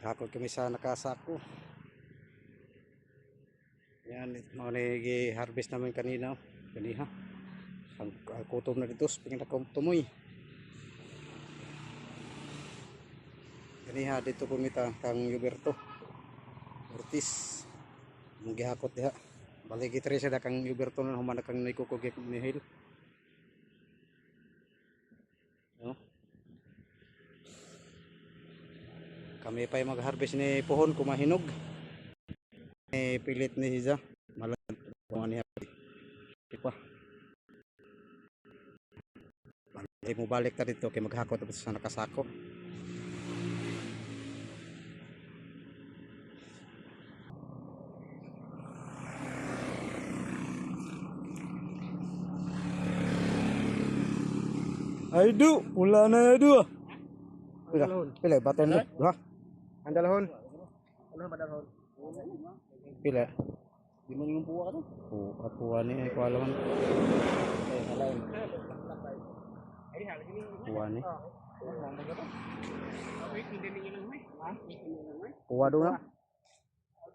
Maghakot kami sa nakasako. Yan, mga nag-harvest namin kanina. Kaniha. Ang kutom na dito, pingin ako tumoy. Kaniha dito kumita kang Yuberto Ortiz. Mong gihakot diha. Baligi tre siya kang Yuberto na humana kang naikukugit ni Hil. No? Kami pa yung mag-harvest ni pohon kumahinog. Pilit ni Hiza. Malang niya. Pa. Hindi mo balik ta dito kay maghakot tapos sa nakasako. Ay du, pula na du. Pila baton do, ha? Andalhon. Ano ba dalhon? Pila. Di mo yung puwa ka to? Puwa ni ay ko alaman. Eh, salain. Puwa ni. Wait, hindi niyo lang may. Ha? Puwa do na.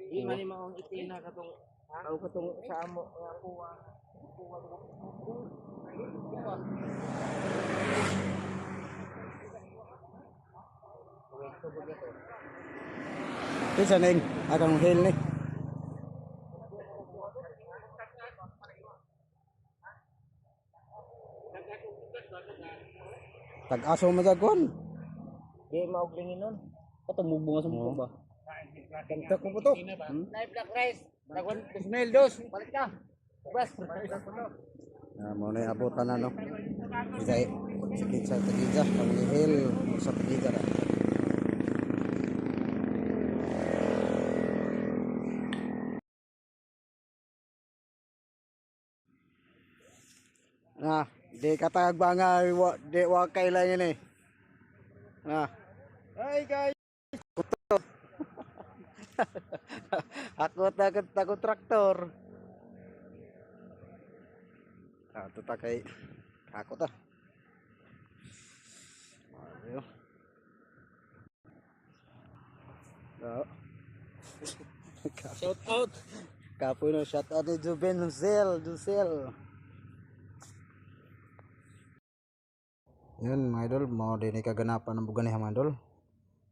Di man mo itin na katong tao katong sa amo nga puwa. Puwa do. Pisa ning akang hil ni. Tag-aso majagon. Di mauglingin nun. Katong mugbunga sa mukha ba? Kantak mo po to. Live black rice. Dagwan Ismail dos. Balik ka. Bas. Mo na abutan na no. Isay sakit sa tagija, panghihil sa tagija ra. Nah, di katag banga di wa kailan ini. Nah. Hai guys. Aku takut traktor. Ah, tu tak kay aku ta. Ayo. Shout out. Kapoy no shout out ni Juben Dusel. Yun mga idol, mo din kaganapan ng bugan ni mga idol.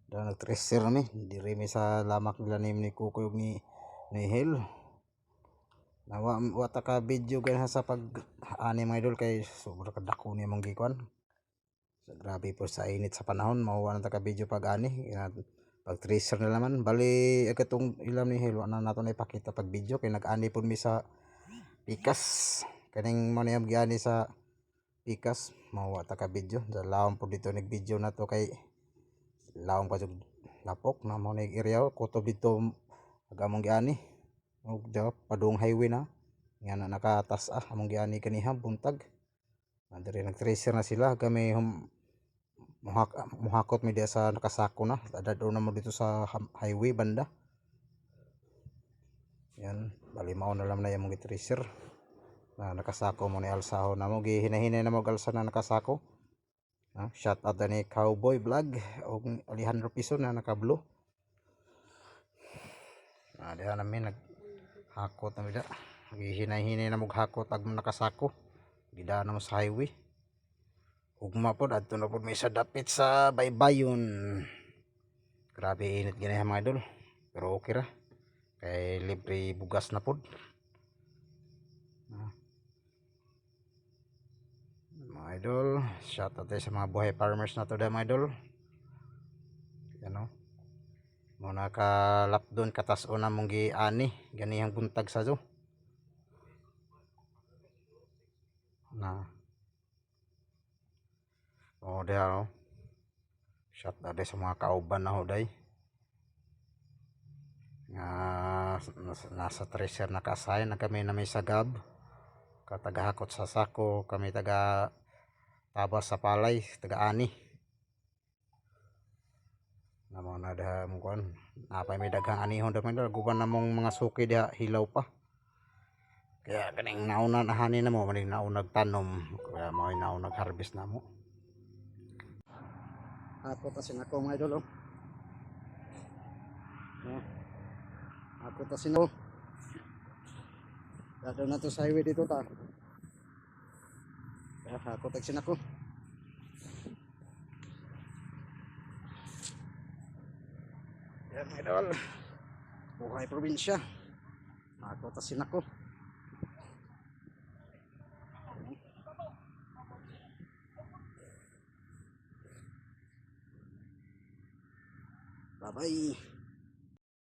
Dahil nag-tracer mi, diri mi sa lamak nila ni Kukoy ni Hil. Nawa wata ka video ganha sa pag ani mga idol kay sobra kadako ni mong gikuan. So, grabe po sa init sa panahon, mauwa na ta ka video pag ani. Pag tracer na naman, bali katong ilam ni Hil, wala na nato na ipakita pag video kay nag-ani po mi sa Pikas. Kaning mo na yung giani sa Pikas, mauwa ta ka video. Dalawang po dito nag video na to kay lawang pa jud lapok na mo nig area kutob dito agamong giani ug padung highway na nga na nakatas among giani kaniha buntag diri nag-tracer na sila kami muhakot mi dia sa nakasako na dadado na mo dito sa highway banda yan bali mao na lang na yung tracer na nakasako mo ni alsaho na mo gihinahinay na mo alsa na nakasako. Shout out ni Cowboy Vlog og Alejandro Piso na naka-blue. Diha namin naghakot na mida. Gihinay-hinay na maghakot ag nakasako. Gidaan na mo sa highway. Ugma pod adto na pod may sa dapit sa Baybayon. Grabe init gani mga idol. Pero okay ra. Kay libre bugas na pod. Mga idol, shout out sa mga buhay farmers na to da mga idol. Yan o. Muna ka lapdon katas-o na mong giani ganihang buntag sa do. Na. O diha o. Shout out sa mga kauban na hoday. Nga nasa tracer na kasay na kami na may sagab. Katagahakot sa sako, kami taga tabas sa palay, taga-ani. Namo na daha mo kon. Napay may daghang anihon daman dal guban namong mga suki diha hilaw pa. Kaya kaning nauna nahani na mo maning naunag tanom, kaya mo ay naunag harvest na mo. Ako ta sin ako mga idol. Ah, ako ta sino. Dado na to sa highway dito ta. Ako tagsin ako. Yan mga idol. Buhay probinsya. Ako tasin ako. Bye bye.